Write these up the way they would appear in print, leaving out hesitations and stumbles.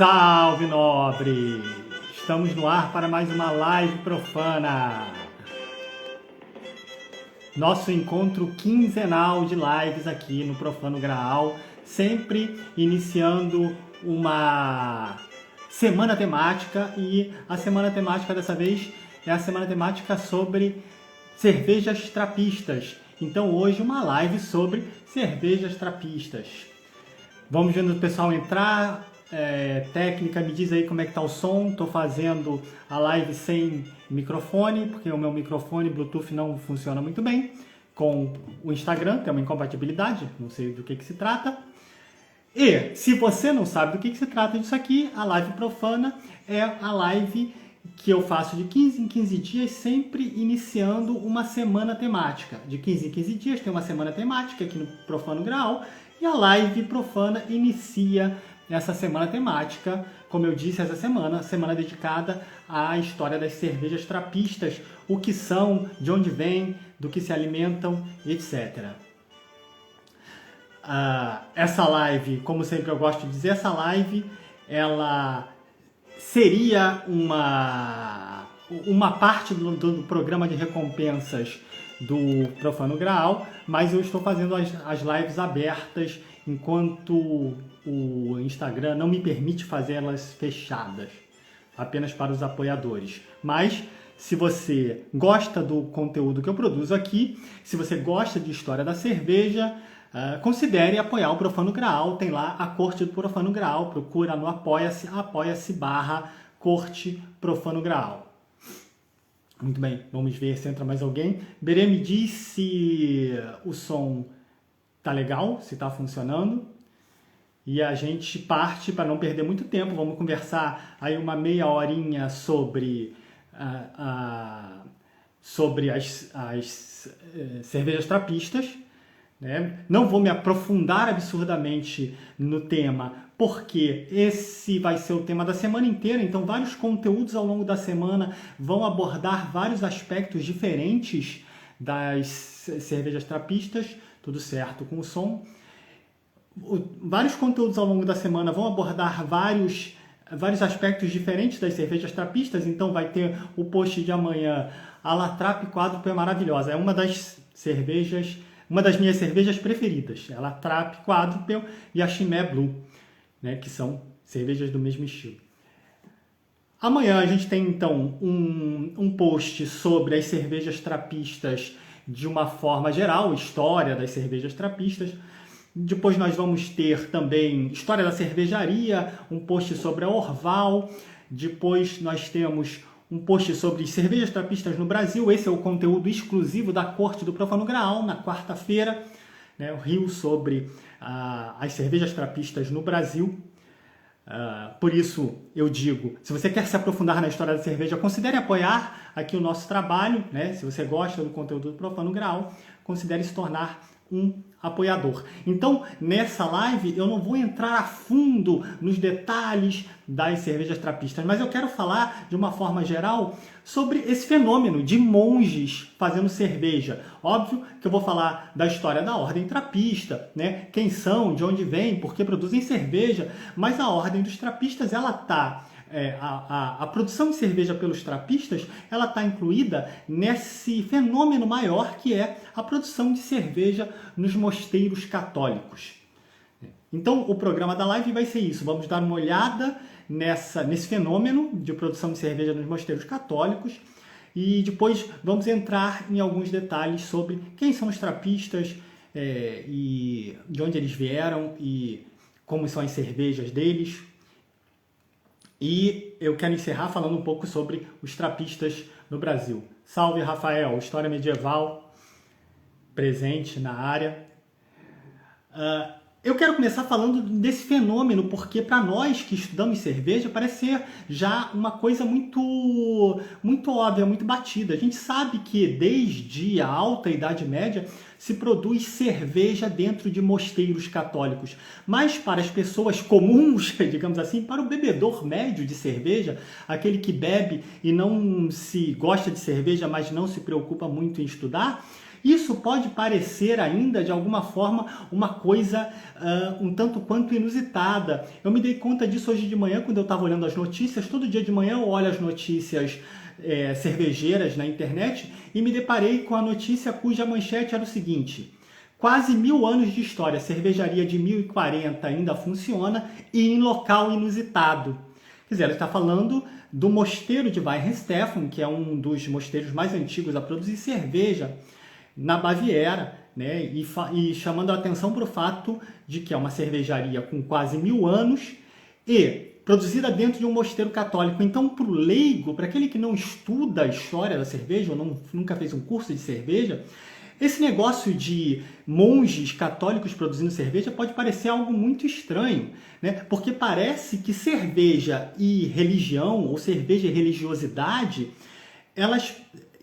Salve, nobre! Estamos no ar para mais uma live profana. Nosso encontro quinzenal de lives aqui no Profano Graal, sempre iniciando uma semana temática, e a semana temática dessa vez é a semana temática sobre cervejas trapistas. Então hoje uma live sobre cervejas trapistas. Vamos vendo o pessoal entrar. Técnica, me diz aí como é que tá o som. Estou fazendo a live sem microfone, porque o meu microfone Bluetooth não funciona muito bem com o Instagram, tem uma incompatibilidade, não sei do que se trata. E se você não sabe do que se trata disso aqui, a live profana é a live que eu faço de 15 em 15 dias, sempre iniciando uma semana temática. De 15 em 15 dias tem uma semana temática aqui no Profano Graal, e a live profana inicia essa semana temática, como eu disse, essa semana dedicada à história das cervejas trapistas, o que são, de onde vêm, do que se alimentam, etc. Essa live, como sempre eu gosto de dizer, essa live ela seria uma parte do programa de recompensas do Profano Graal, mas eu estou fazendo as lives abertas enquanto o Instagram não me permite fazer elas fechadas, apenas para os apoiadores. Mas se você gosta do conteúdo que eu produzo aqui, se você gosta de história da cerveja, considere apoiar o Profano Graal. Tem lá a Corte do Profano Graal, procura no Apoia-se, apoia-se/Corte Profano Graal. Muito bem, vamos ver se entra mais alguém. Berê, me diz se o som tá legal, se tá funcionando. E a gente parte, para não perder muito tempo, vamos conversar aí uma meia horinha sobre as cervejas trapistas, né? Não vou me aprofundar absurdamente no tema, porque esse vai ser o tema da semana inteira, então vários conteúdos ao longo da semana vão abordar vários aspectos diferentes das cervejas trapistas. Tudo certo com o som. Vários conteúdos ao longo da semana vão abordar vários aspectos diferentes das cervejas trapistas, então vai ter o post de amanhã. A La Trappe Quádruple é maravilhosa, é uma das minhas cervejas preferidas. A La Trappe Quádruple e a Chimay Blue, né, que são cervejas do mesmo estilo. Amanhã a gente tem então um post sobre as cervejas trapistas de uma forma geral, história das cervejas trapistas. Depois nós vamos ter também história da cervejaria, um post sobre a Orval. Depois nós temos um post sobre cervejas trapistas no Brasil. Esse é o conteúdo exclusivo da Corte do Profano Graal, na quarta-feira, né, o Rio sobre as cervejas trapistas no Brasil. Por isso eu digo, se você quer se aprofundar na história da cerveja, considere apoiar aqui o nosso trabalho, né? Se você gosta do conteúdo do Profano Graal, considere se tornar um apoiador. Então, nessa live eu não vou entrar a fundo nos detalhes das cervejas trapistas, mas eu quero falar de uma forma geral sobre esse fenômeno de monges fazendo cerveja. Óbvio que eu vou falar da história da ordem trapista, né? Quem são, de onde vêm, por que produzem cerveja, mas a ordem dos trapistas, ela está... a produção de cerveja pelos trapistas, ela está incluída nesse fenômeno maior que é a produção de cerveja nos mosteiros católicos. Então, o programa da live vai ser isso. Vamos dar uma olhada nesse fenômeno de produção de cerveja nos mosteiros católicos e depois vamos entrar em alguns detalhes sobre quem são os trapistas e de onde eles vieram e como são as cervejas deles. E eu quero encerrar falando um pouco sobre os trapistas no Brasil. Salve, Rafael! História medieval presente na área. Eu quero começar falando desse fenômeno, porque para nós que estudamos cerveja parece ser já uma coisa muito óbvia, muito batida. A gente sabe que desde a Alta Idade Média se produz cerveja dentro de mosteiros católicos. Mas para as pessoas comuns, digamos assim, para o bebedor médio de cerveja, aquele que bebe e não se gosta de cerveja, mas não se preocupa muito em estudar, Isso pode parecer ainda, de alguma forma, uma coisa um tanto quanto inusitada. Eu me dei conta disso hoje de manhã, quando eu estava olhando as notícias. Todo dia de manhã eu olho as notícias cervejeiras na internet e me deparei com a notícia cuja manchete era o seguinte: quase 1000 anos de história, cervejaria de 1040 ainda funciona e em local inusitado. Quer dizer, ela está falando do mosteiro de Weihenstephan, que é um dos mosteiros mais antigos a produzir cerveja na Baviera, né? E chamando a atenção para o fato de que é uma cervejaria com quase 1000 anos e produzida dentro de um mosteiro católico. Então, para o leigo, para aquele que não estuda a história da cerveja ou nunca fez um curso de cerveja, esse negócio de monges católicos produzindo cerveja pode parecer algo muito estranho, né? Porque parece que cerveja e religião, ou cerveja e religiosidade, elas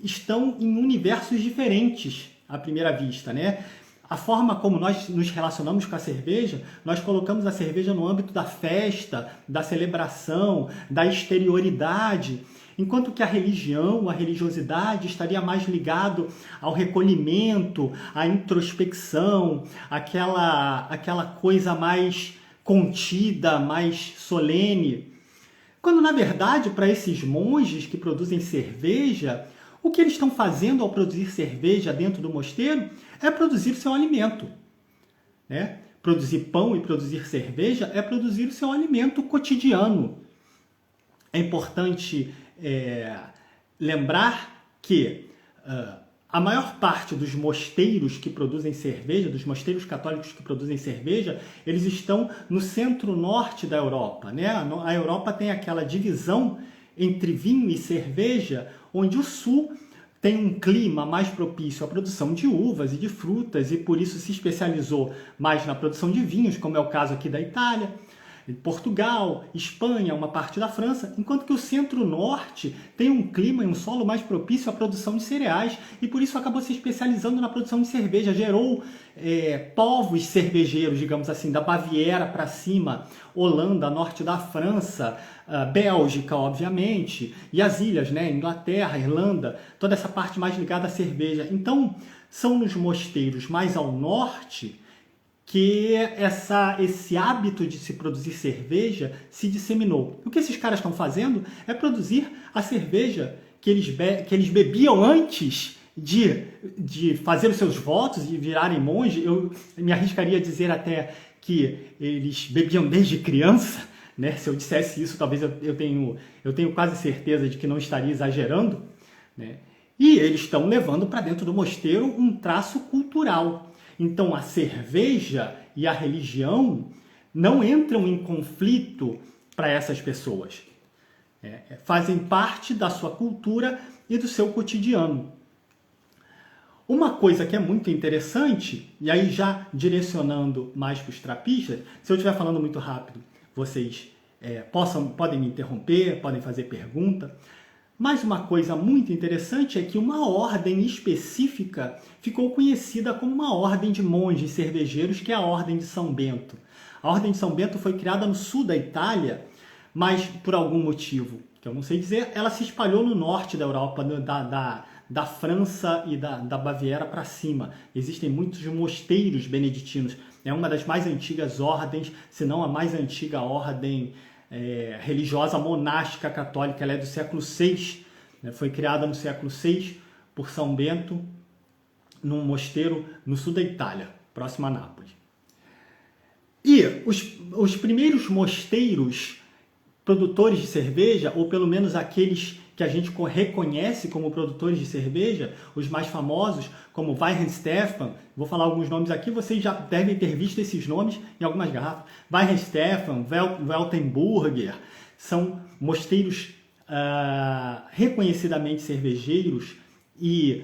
estão em universos diferentes à primeira vista, né? A forma como nós nos relacionamos com a cerveja, nós colocamos a cerveja no âmbito da festa, da celebração, da exterioridade, enquanto que a religião, a religiosidade estaria mais ligado ao recolhimento, à introspecção, aquela coisa mais contida, mais solene. Quando, na verdade, para esses monges que produzem cerveja, o que eles estão fazendo ao produzir cerveja dentro do mosteiro é produzir seu alimento, né? Produzir pão e produzir cerveja é produzir o seu alimento cotidiano. É importante lembrar que a maior parte dos mosteiros que produzem cerveja, dos mosteiros católicos que produzem cerveja, eles estão no centro-norte da Europa, né? A Europa tem aquela divisão entre vinho e cerveja, onde o sul tem um clima mais propício à produção de uvas e de frutas e por isso se especializou mais na produção de vinhos, como é o caso aqui da Itália, Portugal, Espanha, uma parte da França, enquanto que o centro-norte tem um clima e um solo mais propício à produção de cereais e por isso acabou se especializando na produção de cerveja, gerou povos cervejeiros, digamos assim, da Baviera para cima, Holanda, norte da França, Bélgica, obviamente, e as ilhas, né, Inglaterra, Irlanda, toda essa parte mais ligada à cerveja. Então, são nos mosteiros mais ao norte que esse hábito de se produzir cerveja se disseminou. O que esses caras estão fazendo é produzir a cerveja que eles bebiam antes de fazer os seus votos e virarem monge. Eu me arriscaria a dizer até que eles bebiam desde criança, né? Se eu dissesse isso, talvez eu tenho quase certeza de que não estaria exagerando, né? E eles estão levando para dentro do mosteiro um traço cultural. Então, a cerveja e a religião não entram em conflito para essas pessoas. Fazem parte da sua cultura e do seu cotidiano. Uma coisa que é muito interessante, e aí já direcionando mais para os trapistas, se eu estiver falando muito rápido, vocês podem me interromper, podem fazer pergunta. Mas uma coisa muito interessante é que uma ordem específica ficou conhecida como uma ordem de monges cervejeiros, que é a Ordem de São Bento. A Ordem de São Bento foi criada no sul da Itália, mas por algum motivo que eu não sei dizer, ela se espalhou no norte da Europa, da França e da Baviera para cima. Existem muitos mosteiros beneditinos. É uma das mais antigas ordens, se não a mais antiga ordem religiosa monástica católica. Ela é do século VI, né? Foi criada no século VI por São Bento, num mosteiro no sul da Itália, próximo a Nápoles. E os primeiros mosteiros produtores de cerveja, ou pelo menos aqueles que a gente reconhece como produtores de cerveja, os mais famosos, como Weihenstephan, vou falar alguns nomes aqui, vocês já devem ter visto esses nomes em algumas garrafas. Weihenstephan, Weltenburger, são mosteiros reconhecidamente cervejeiros e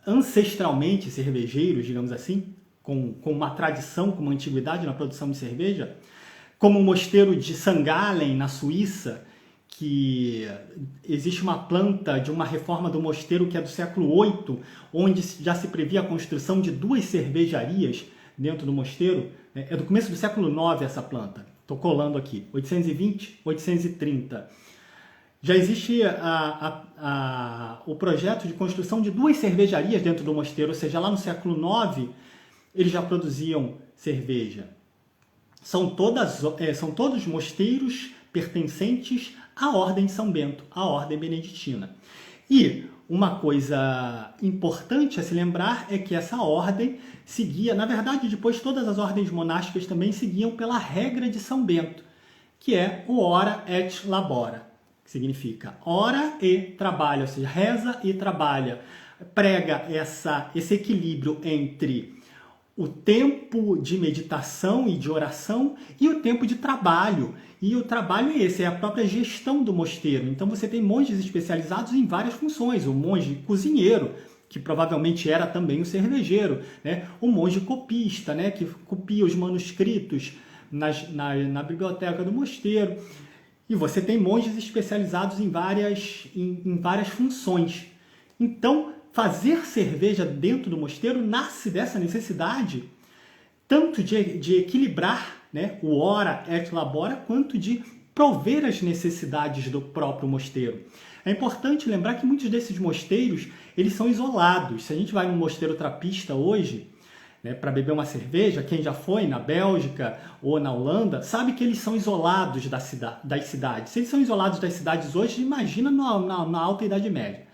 ancestralmente cervejeiros, digamos assim, com uma tradição, com uma antiguidade na produção de cerveja, como o mosteiro de St. Gallen, na Suíça, que existe uma planta de uma reforma do mosteiro que é do século VIII, onde já se previa a construção de 2 cervejarias dentro do mosteiro. É do começo do século IX essa planta. Estou colando aqui, 820, 830. Já existe o projeto de construção de 2 cervejarias dentro do mosteiro, ou seja, lá no século IX eles já produziam cerveja. São todos mosteiros pertencentes à Ordem de São Bento, à Ordem Beneditina. E uma coisa importante a se lembrar é que essa ordem seguia, na verdade, depois todas as ordens monásticas também seguiam pela regra de São Bento, que é o ora et labora, que significa ora e trabalha, ou seja, reza e trabalha. Prega esse equilíbrio entre o tempo de meditação e de oração e o tempo de trabalho. E o trabalho é esse, é a própria gestão do mosteiro. Então você tem monges especializados em várias funções. O monge cozinheiro, que provavelmente era também o cervejeiro, né? O monge copista, né? Que copia os manuscritos na biblioteca do mosteiro. E você tem monges especializados em várias funções. Então, fazer cerveja dentro do mosteiro nasce dessa necessidade, tanto de equilibrar, né, o ora et labora, quanto de prover as necessidades do próprio mosteiro. É importante lembrar que muitos desses mosteiros eles são isolados. Se a gente vai num mosteiro trapista hoje, né, para beber uma cerveja, quem já foi na Bélgica ou na Holanda, sabe que eles são isolados das cidades. Se eles são isolados das cidades hoje, imagina na Alta Idade Média.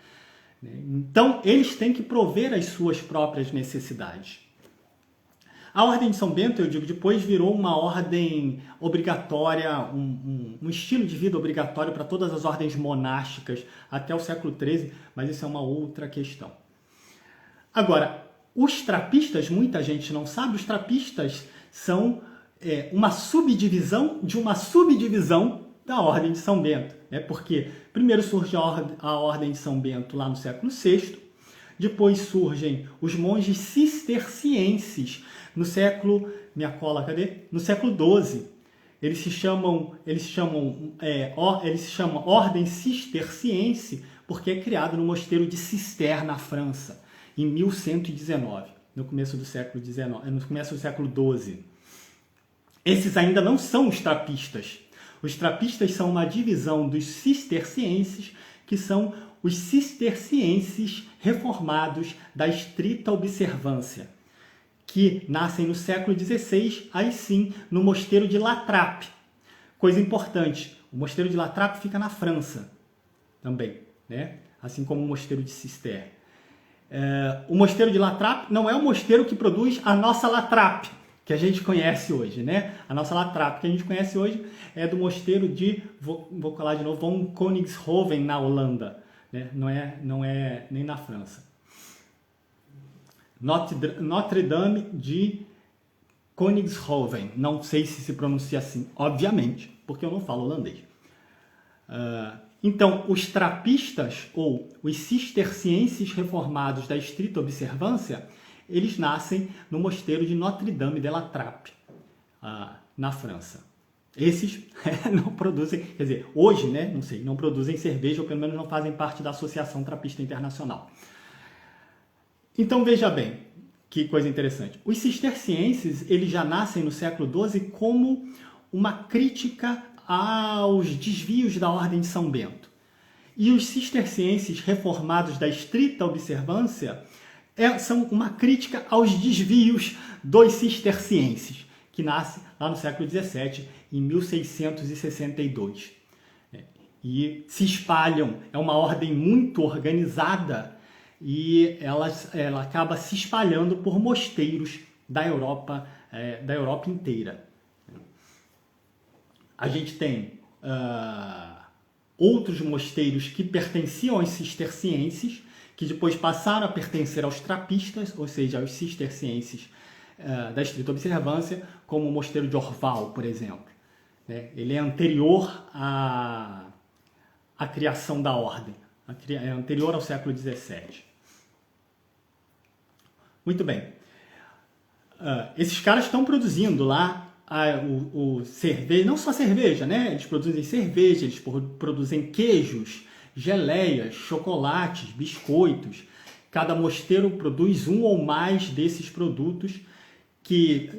Então, eles têm que prover as suas próprias necessidades. A Ordem de São Bento, eu digo, depois virou uma ordem obrigatória, um estilo de vida obrigatório para todas as ordens monásticas até o século XIII, mas isso é uma outra questão. Agora, os trapistas, muita gente não sabe, os trapistas são uma subdivisão de uma subdivisão da Ordem de São Bento. Porque primeiro surge a Ordem de São Bento lá no século VI, depois surgem os monges cistercienses no século... Minha cola, cadê? No século XII. Eles se chamam Ordem Cisterciense porque é criado no mosteiro de Cister, na França, em 1119, no começo do século XII. Esses ainda não são os trapistas. Os trapistas são uma divisão dos cistercienses, que são os cistercienses reformados da estrita observância, que nascem no século XVI, aí sim, no mosteiro de La Trappe. Coisa importante, o mosteiro de La Trappe fica na França também, né? Assim como o mosteiro de Cister. O mosteiro de La Trappe não é o mosteiro que produz a nossa La Trappe, que a gente conhece hoje, né? A nossa La Trappe que a gente conhece hoje é do mosteiro de, vou colar de novo, von Königshoven, na Holanda, né? Não é nem na França. Notre Dame de Königshoven, não sei se pronuncia assim, obviamente, porque eu não falo holandês. Então, os trapistas, ou os cistercienses reformados da estrita observância, eles nascem no mosteiro de Notre Dame de la Trappe, na França. Esses não produzem, quer dizer, hoje, né, não sei, não produzem cerveja, ou pelo menos não fazem parte da Associação Trapista Internacional. Então, veja bem, que coisa interessante. Os cistercienses, eles já nascem no século XII como uma crítica aos desvios da Ordem de São Bento. E os cistercienses reformados da estrita observância são uma crítica aos desvios dos cistercienses, que nasce lá no século XVII, em 1662. E se espalham, é uma ordem muito organizada e ela acaba se espalhando por mosteiros da Europa inteira. A gente tem outros mosteiros que pertenciam aos cistercienses, que depois passaram a pertencer aos trapistas, ou seja, aos cistercienses da estrita observância, como o mosteiro de Orval, por exemplo. Ele é anterior à criação da ordem, é anterior ao século XVII. Muito bem. Esses caras estão produzindo lá cerveja, não só cerveja, né? Eles produzem cerveja, eles produzem queijos, geleias, chocolates, biscoitos. Cada mosteiro produz um ou mais desses produtos que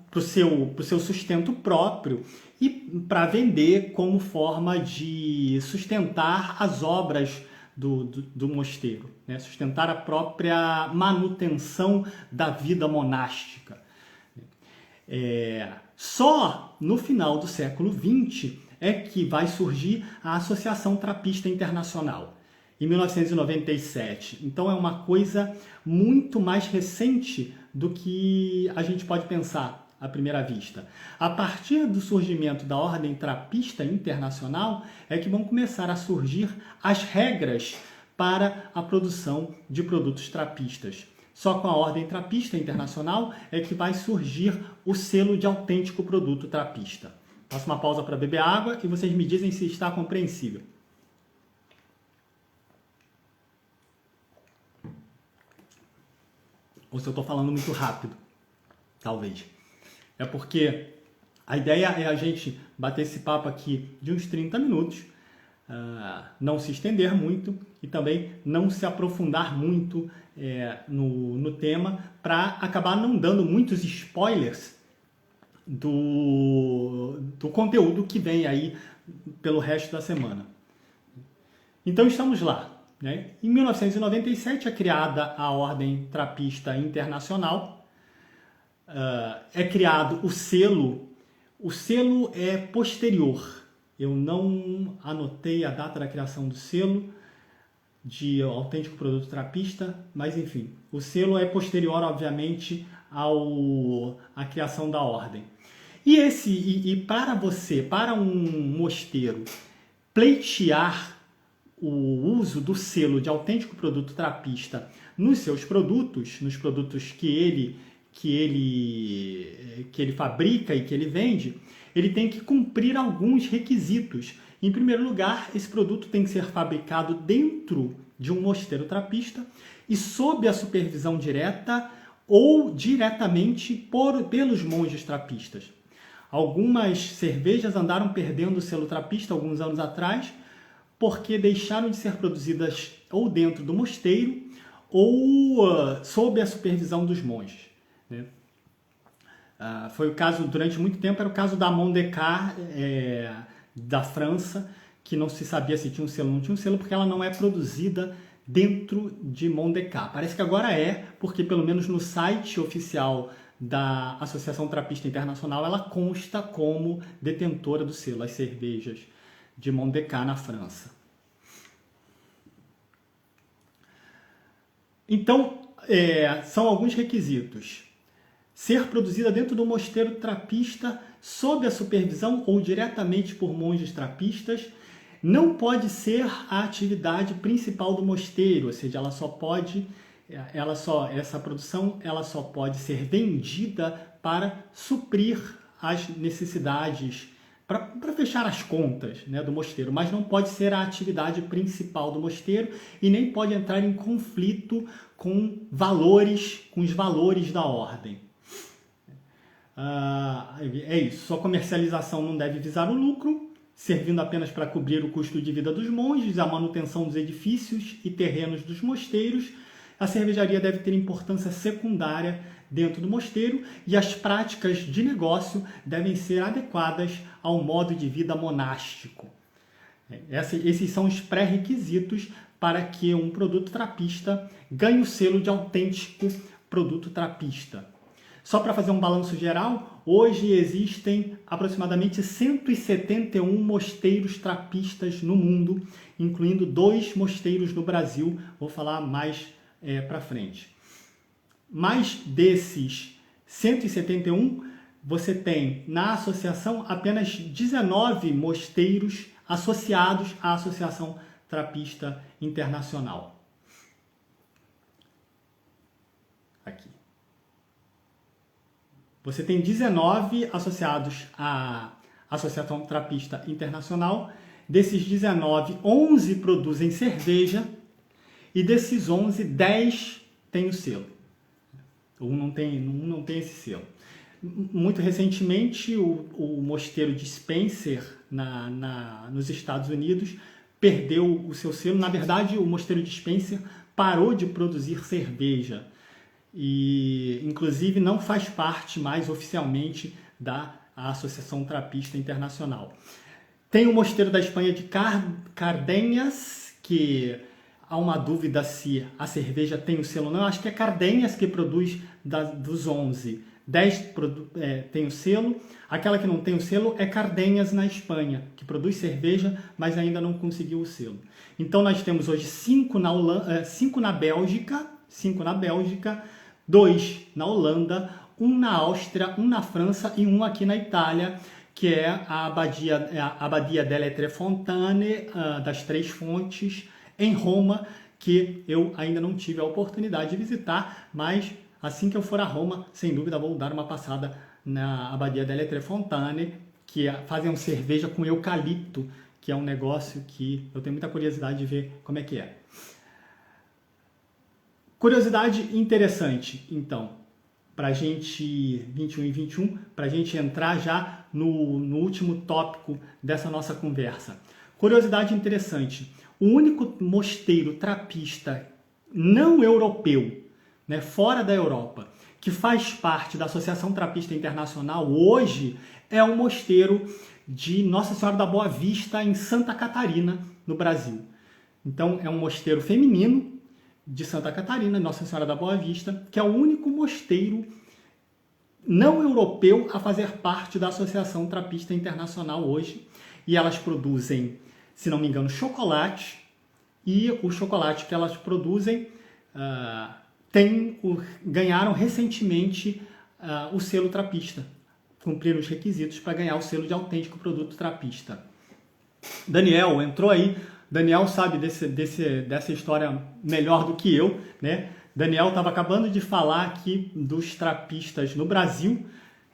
para o seu sustento próprio e para vender como forma de sustentar as obras do mosteiro, né? Sustentar a própria manutenção da vida monástica. Só no final do século XX é que vai surgir a Associação Trapista Internacional, em 1997. Então é uma coisa muito mais recente do que a gente pode pensar à primeira vista. A partir do surgimento da Ordem Trapista Internacional é que vão começar a surgir as regras para a produção de produtos trapistas. Só com a Ordem Trapista Internacional é que vai surgir o selo de autêntico produto trapista. Faço uma pausa para beber água e vocês me dizem se está compreensível. Ou se eu estou falando muito rápido, talvez. É porque a ideia é a gente bater esse papo aqui de uns 30 minutos, não se estender muito e também não se aprofundar muito no tema, para acabar não dando muitos spoilers do conteúdo que vem aí pelo resto da semana. Então estamos lá. Né? Em 1997 é criada a Ordem Trapista Internacional, é criado o selo. O selo é posterior. Eu não anotei a data da criação do selo de autêntico produto trapista, mas enfim, o selo é posterior, obviamente, à criação da ordem. E para um mosteiro pleitear o uso do selo de autêntico produto trapista nos seus produtos, nos produtos que ele fabrica e que ele vende, ele tem que cumprir alguns requisitos. Em primeiro lugar, esse produto tem que ser fabricado dentro de um mosteiro trapista e sob a supervisão direta ou diretamente pelos monges trapistas. Algumas cervejas andaram perdendo o selo trapista alguns anos atrás, porque deixaram de ser produzidas ou dentro do mosteiro ou sob a supervisão dos monges. Né? Foi o caso, durante muito tempo, era o caso da Mondecar, da França, que não se sabia se tinha um selo ou não tinha um selo, porque ela não é produzida dentro de Mondecar. Parece que agora porque pelo menos no site oficial da Associação Trapista Internacional, ela consta como detentora do selo, as cervejas de Mondecar na França. Então, são alguns requisitos. Ser produzida dentro do mosteiro trapista, sob a supervisão ou diretamente por monges trapistas. Não pode ser a atividade principal do mosteiro, ou seja, essa produção ela só pode ser vendida para suprir as necessidades, para fechar as contas, né, do mosteiro, mas não pode ser a atividade principal do mosteiro e nem pode entrar em conflito com os valores da ordem. É isso, sua comercialização não deve visar o lucro, servindo apenas para cobrir o custo de vida dos monges, a manutenção dos edifícios e terrenos dos mosteiros. A cervejaria deve ter importância secundária dentro do mosteiro e as práticas de negócio devem ser adequadas ao modo de vida monástico. Esses são os pré-requisitos para que um produto trapista ganhe o selo de autêntico produto trapista. Só para fazer um balanço geral, hoje existem aproximadamente 171 mosteiros trapistas no mundo, incluindo 2 mosteiros no Brasil. Vou falar mais para frente. Mais desses 171, você tem na associação apenas 19 mosteiros associados à Associação Trapista Internacional. Aqui. Você tem 19 associados à Associação Trapista Internacional. Desses 19, 11 produzem cerveja e desses 11, 10 têm o selo. Um não tem esse selo. Muito recentemente, o mosteiro de Spencer, nos Estados Unidos, perdeu o seu selo. Na verdade, o mosteiro de Spencer parou de produzir cerveja. e inclusive não faz parte mais oficialmente da Associação Trapista Internacional. Tem o Mosteiro da Espanha de Cardeñas, que há uma dúvida se a cerveja tem o selo ou não. Eu acho que é Cardeñas que produz dos 11. 10 tem o selo. Aquela que não tem o selo é Cardeñas na Espanha, que produz cerveja, mas ainda não conseguiu o selo. Então nós temos hoje 5 na Bélgica, 2 na Holanda, 1 na Áustria, 1 na França e 1 aqui na Itália, que é a Abadia delle Tre Fontane, das Três Fontes, em Roma, que eu ainda não tive a oportunidade de visitar, mas assim que eu for a Roma, sem dúvida vou dar uma passada na Abadia delle Tre Fontane, que fazem cerveja com eucalipto, que é um negócio que eu tenho muita curiosidade de ver como é que é. Curiosidade interessante, então, para a gente, 21 e 21, para a gente entrar já no último tópico dessa nossa conversa. Curiosidade interessante, o único mosteiro trapista não europeu, né, fora da Europa, que faz parte da Associação Trapista Internacional hoje, é o mosteiro de Nossa Senhora da Boa Vista, em Santa Catarina, no Brasil. Então, é um mosteiro feminino de Santa Catarina, Nossa Senhora da Boa Vista, que é o único mosteiro não europeu a fazer parte da Associação Trapista Internacional hoje. E elas produzem, se não me engano, chocolate, e o chocolate que elas produzem ganharam recentemente o selo trapista, cumpriram os requisitos para ganhar o selo de autêntico produto trapista. Daniel entrou aí, Daniel sabe dessa história melhor do que eu, né? Daniel estava acabando de falar aqui dos trapistas no Brasil,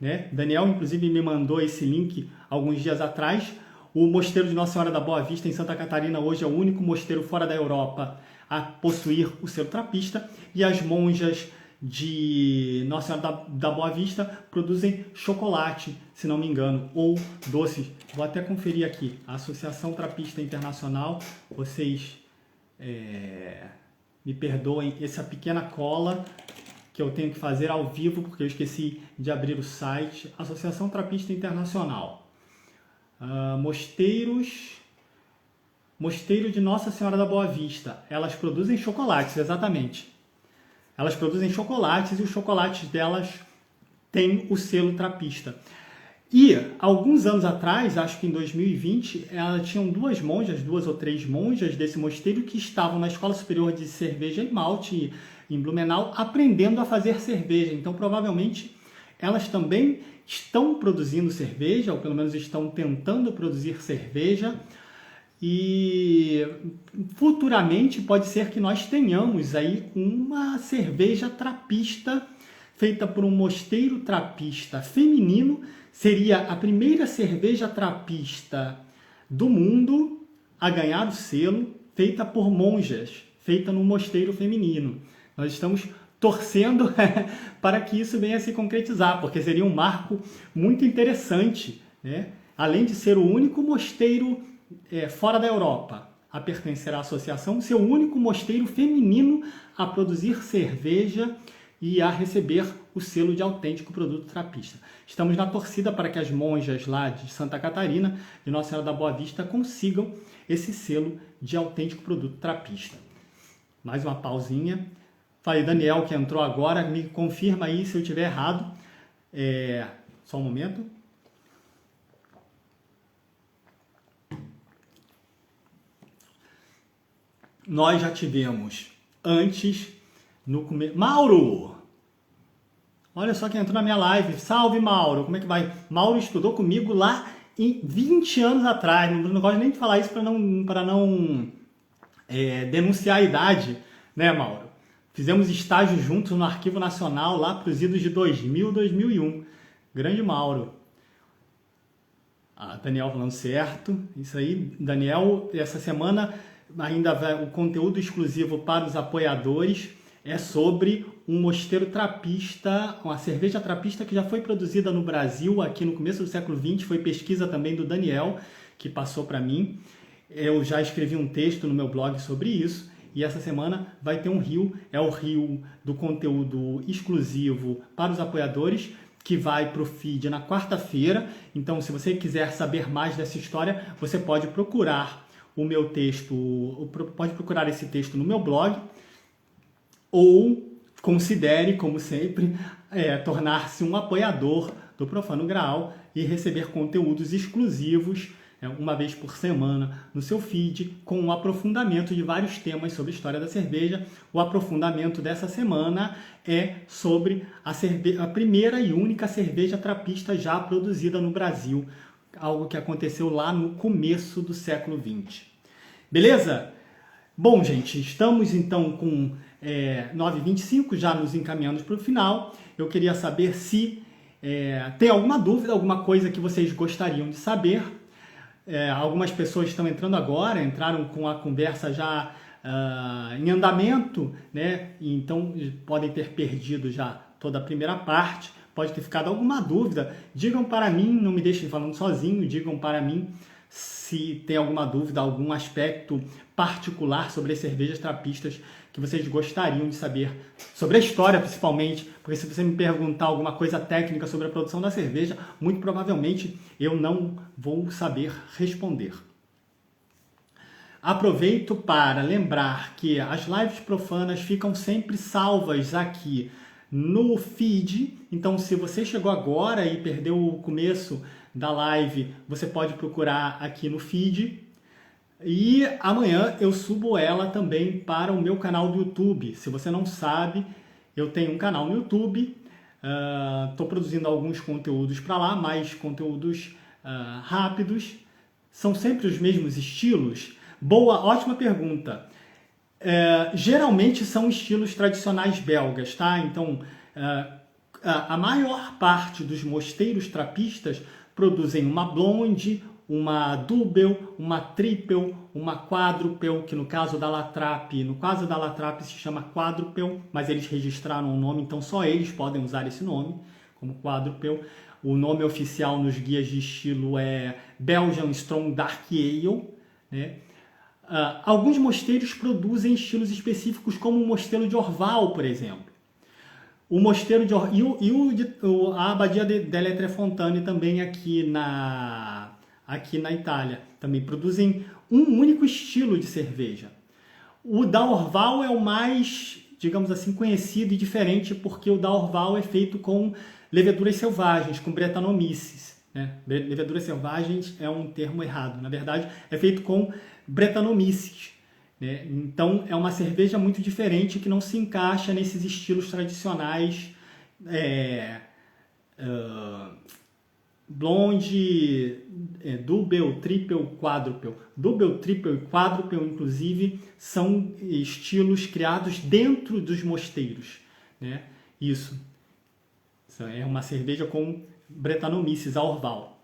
né? Daniel, inclusive, me mandou esse link alguns dias atrás. O Mosteiro de Nossa Senhora da Boa Vista, em Santa Catarina, hoje é o único mosteiro fora da Europa a possuir o selo trapista, e as monjas de Nossa Senhora da Boa Vista produzem chocolate, se não me engano, ou doces. Vou até conferir aqui. A Associação Trapista Internacional, vocês me perdoem essa pequena cola que eu tenho que fazer ao vivo, porque eu esqueci de abrir o site. Associação Trapista Internacional. Mosteiro de Nossa Senhora da Boa Vista. Elas produzem chocolates, exatamente. Elas produzem chocolates e os chocolates delas têm o selo trapista. E, alguns anos atrás, acho que em 2020, elas tinham 2 ou 3 monjas desse mosteiro que estavam na Escola Superior de Cerveja e Malte, em Blumenau, aprendendo a fazer cerveja. Então, provavelmente, elas também estão produzindo cerveja, ou pelo menos estão tentando produzir cerveja, e futuramente pode ser que nós tenhamos aí uma cerveja trapista feita por um mosteiro trapista feminino. Seria a primeira cerveja trapista do mundo a ganhar o selo, feita por monjas, feita num mosteiro feminino. Nós estamos torcendo para que isso venha a se concretizar, porque seria um marco muito interessante, né? Além de ser o único mosteiro fora da Europa a pertencer à associação, ser o único mosteiro feminino a produzir cerveja e a receber o selo de autêntico produto trapista. Estamos na torcida para que as monjas lá de Santa Catarina, de Nossa Senhora da Boa Vista, consigam esse selo de autêntico produto trapista. Mais uma pausinha. Falei, Daniel, que entrou agora, me confirma aí se eu estiver errado. Só um momento. Nós já tivemos antes, no começo... Mauro! Olha só quem entrou na minha live. Salve, Mauro! Como é que vai? Mauro estudou comigo lá em 20 anos atrás. Não gosto nem de falar isso para não denunciar a idade, né, Mauro? Fizemos estágio juntos no Arquivo Nacional lá para os idos de 2000, 2001. Grande Mauro. Daniel falando certo. Isso aí, Daniel, essa semana ainda vai o conteúdo exclusivo para os apoiadores é sobre um mosteiro trapista, uma cerveja trapista que já foi produzida no Brasil aqui no começo do século XX, foi pesquisa também do Daniel, que passou para mim. Eu já escrevi um texto no meu blog sobre isso, e essa semana vai ter um reel, é o reel do conteúdo exclusivo para os apoiadores, que vai para o feed na quarta-feira. Então, se você quiser saber mais dessa história, você pode procurar o meu texto, pode procurar esse texto no meu blog, ou considere, como sempre, tornar-se um apoiador do Profano Graal e receber conteúdos exclusivos uma vez por semana no seu feed, com um aprofundamento de vários temas sobre a história da cerveja. O aprofundamento dessa semana é sobre a primeira e única cerveja trapista já produzida no Brasil, algo que aconteceu lá no começo do século XX. Beleza? Bom, gente, estamos então com 9h25, já nos encaminhando para o final. Eu queria saber se tem alguma dúvida, alguma coisa que vocês gostariam de saber. Algumas pessoas estão entrando agora, entraram com a conversa já em andamento, né? Então podem ter perdido já toda a primeira parte, pode ter ficado alguma dúvida. Digam para mim, não me deixem falando sozinho, digam para mim se tem alguma dúvida, algum aspecto particular sobre as cervejas trapistas que vocês gostariam de saber, sobre a história principalmente, porque se você me perguntar alguma coisa técnica sobre a produção da cerveja, muito provavelmente eu não vou saber responder. Aproveito para lembrar que as lives profanas ficam sempre salvas aqui no feed, então se você chegou agora e perdeu o começo da live, você pode procurar aqui no feed. E amanhã eu subo ela também para o meu canal do YouTube. Se você não sabe, eu tenho um canal no YouTube. Estou produzindo alguns conteúdos para lá, mais conteúdos rápidos. São sempre os mesmos estilos? Boa, ótima pergunta. Geralmente são estilos tradicionais belgas, tá? Então, a maior parte dos mosteiros trapistas produzem uma blonde, uma double, uma triple, uma quadruple, que no caso da Latrape se chama quadruple, mas eles registraram o nome, então só eles podem usar esse nome, como quadruple. O nome oficial nos guias de estilo é Belgian Strong Dark Ale, né? Alguns mosteiros produzem estilos específicos, como o mosteiro de Orval, por exemplo. O mosteiro de Orval a Abadia delle Tre Fontane também aqui na Itália. Também produzem um único estilo de cerveja. O da Orval é o mais, digamos assim, conhecido e diferente, porque o da Orval é feito com leveduras selvagens, com Brettanomyces, né? Leveduras selvagens é um termo errado. Na verdade, é feito com Brettanomyces, né? Então, é uma cerveja muito diferente que não se encaixa nesses estilos tradicionais blonde, double, triple, quadruple. Double, triple e quadruple, inclusive, são estilos criados dentro dos mosteiros, né? Isso é uma cerveja com Brettanomyces, a Orval.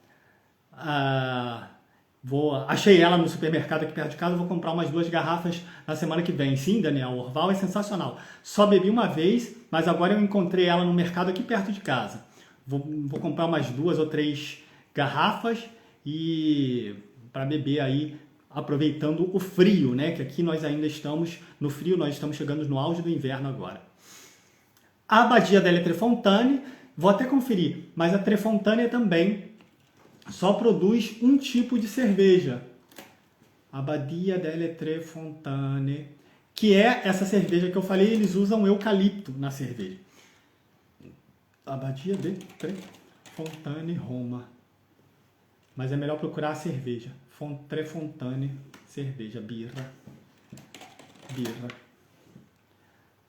Achei ela no supermercado aqui perto de casa, vou comprar umas 2 garrafas na semana que vem. Sim, Daniel, a Orval é sensacional. Só bebi uma vez, mas agora eu encontrei ela no mercado aqui perto de casa. Vou comprar umas 2 ou 3 garrafas e para beber aí, aproveitando o frio, né? Que aqui nós ainda estamos no frio, nós estamos chegando no auge do inverno agora. A Abadia delle Tre Fontane, vou até conferir, mas a Tre Fontane também só produz um tipo de cerveja. Abadia delle Tre Fontane, que é essa cerveja que eu falei, eles usam eucalipto na cerveja. Abadia de Tre Fontane, Roma. Mas é melhor procurar a cerveja. Tre Fontane, cerveja, birra.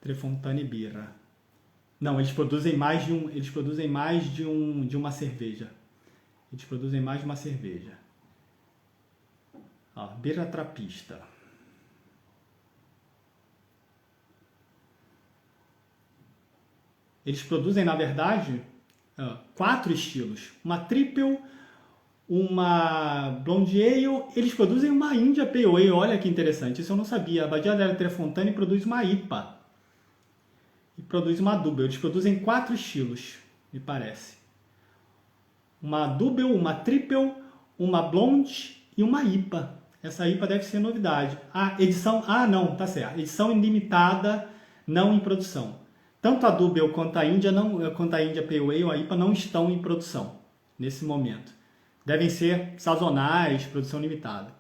Tre Fontane, birra. Não, eles produzem mais de uma cerveja. Eles produzem mais de uma cerveja. Birra trapista. Eles produzem, na verdade, 4 estilos. Uma triple, uma blonde ale, eles produzem uma India Pale Ale. Olha que interessante, isso eu não sabia. A Abadia delle Tre Fontane produz uma IPA. E produz uma double. Eles produzem 4 estilos, me parece. Uma double, uma triple, uma blonde e uma IPA. Essa IPA deve ser novidade. Não, tá certo. Edição ilimitada, não em produção. Tanto a Dubel quanto a Índia Pale Ale, a IPA, não estão em produção nesse momento. Devem ser sazonais, produção limitada.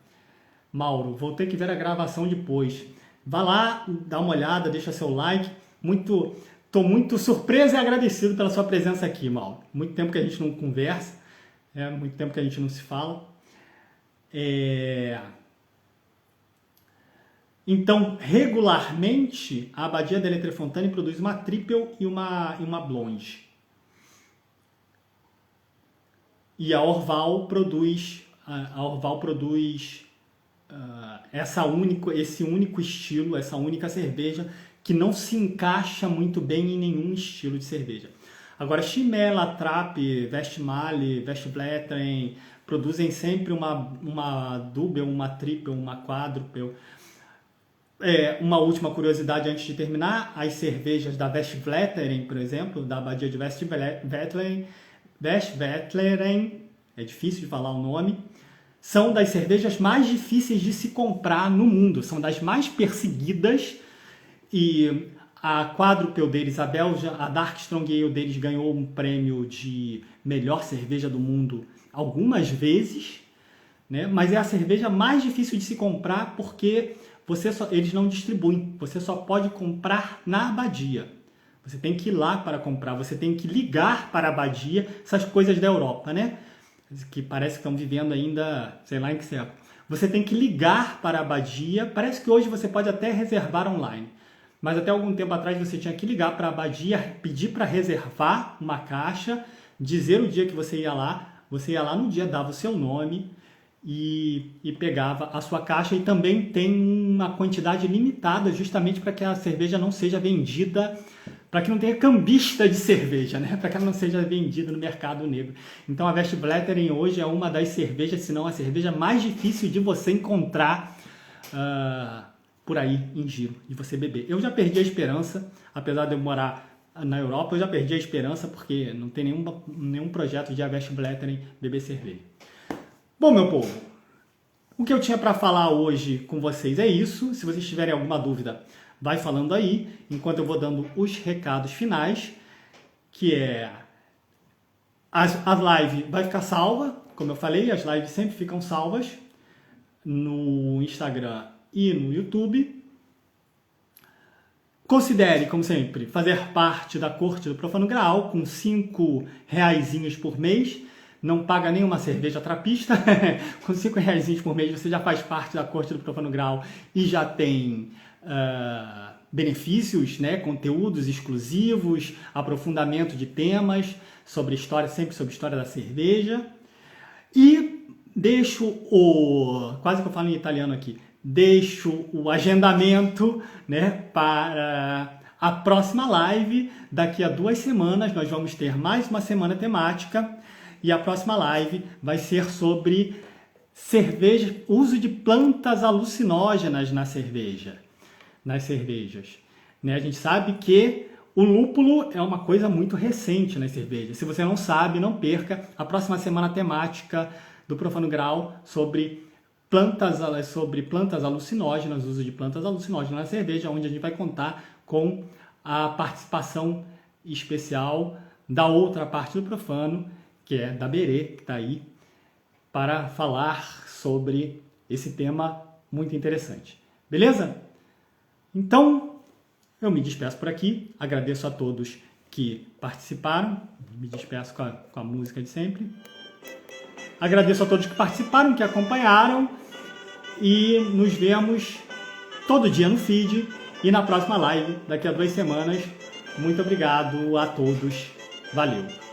Mauro, vou ter que ver a gravação depois. Vá lá, dá uma olhada, deixa seu like. Estou muito surpreso e agradecido pela sua presença aqui, Mauro. Muito tempo que a gente não conversa, muito tempo que a gente não se fala. Então, regularmente, a Abadia delle Tre Fontane produz uma triple e uma blonde. E a Orval produz esse único estilo, essa única cerveja que não se encaixa muito bem em nenhum estilo de cerveja. Agora, Chimay, La Trappe, Westmalle, Westvleteren produzem sempre uma double, uma triple, uma quadruple. Uma última curiosidade antes de terminar, as cervejas da Westvleteren, por exemplo, da Abadia de Westvleteren, é difícil de falar o nome, são das cervejas mais difíceis de se comprar no mundo, são das mais perseguidas, e a quádruple deles, a Dark Strong Ale deles, ganhou um prêmio de melhor cerveja do mundo algumas vezes, né? Mas é a cerveja mais difícil de se comprar porque eles não distribuem, você só pode comprar na Abadia. Você tem que ir lá para comprar, você tem que ligar para a Abadia, essas coisas da Europa, né? Que parece que estão vivendo ainda, sei lá em que século. Você tem que ligar para a Abadia, parece que hoje você pode até reservar online, mas até algum tempo atrás você tinha que ligar para a Abadia, pedir para reservar uma caixa, dizer o dia que você ia lá no dia, dava o seu nome e pegava a sua caixa, e também tem uma quantidade limitada justamente para que a cerveja não seja vendida, para que não tenha cambista de cerveja, né? Para que ela não seja vendida no mercado negro. Então a Westvleteren hoje é uma das cervejas, se não a cerveja mais difícil de você encontrar por aí em giro, de você beber. Eu já perdi a esperança, apesar de eu morar na Europa, eu já perdi a esperança porque não tem nenhum projeto de a Westvleteren beber cerveja. Bom, meu povo, o que eu tinha para falar hoje com vocês é isso. Se vocês tiverem alguma dúvida, vai falando aí, enquanto eu vou dando os recados finais, que a live vai ficar salva, como eu falei, as lives sempre ficam salvas no Instagram e no YouTube. Considere, como sempre, fazer parte da Corte do Profano Graal com R$5 por mês. Não paga nenhuma cerveja trapista. Com R$5 por mês você já faz parte da Corte do Profano Graal e já tem benefícios, né? Conteúdos exclusivos, aprofundamento de temas sobre história, sempre sobre história da cerveja. E deixo quase que eu falo em italiano aqui, deixo o agendamento, né, para a próxima live. Daqui a 2 semanas nós vamos ter mais uma semana temática. E a próxima live vai ser sobre cerveja, uso de plantas alucinógenas nas cervejas. Né? A gente sabe que o lúpulo é uma coisa muito recente nas cervejas. Se você não sabe, não perca a próxima semana temática do Profano Graal sobre plantas alucinógenas, uso de plantas alucinógenas na cerveja, onde a gente vai contar com a participação especial da outra parte do Profano, que é da Berê, que está aí, para falar sobre esse tema muito interessante. Beleza? Então, eu me despeço por aqui, agradeço a todos que participaram, me despeço com a música de sempre. Agradeço a todos que participaram, que acompanharam, e nos vemos todo dia no feed e na próxima live, daqui a 2 semanas. Muito obrigado a todos, valeu!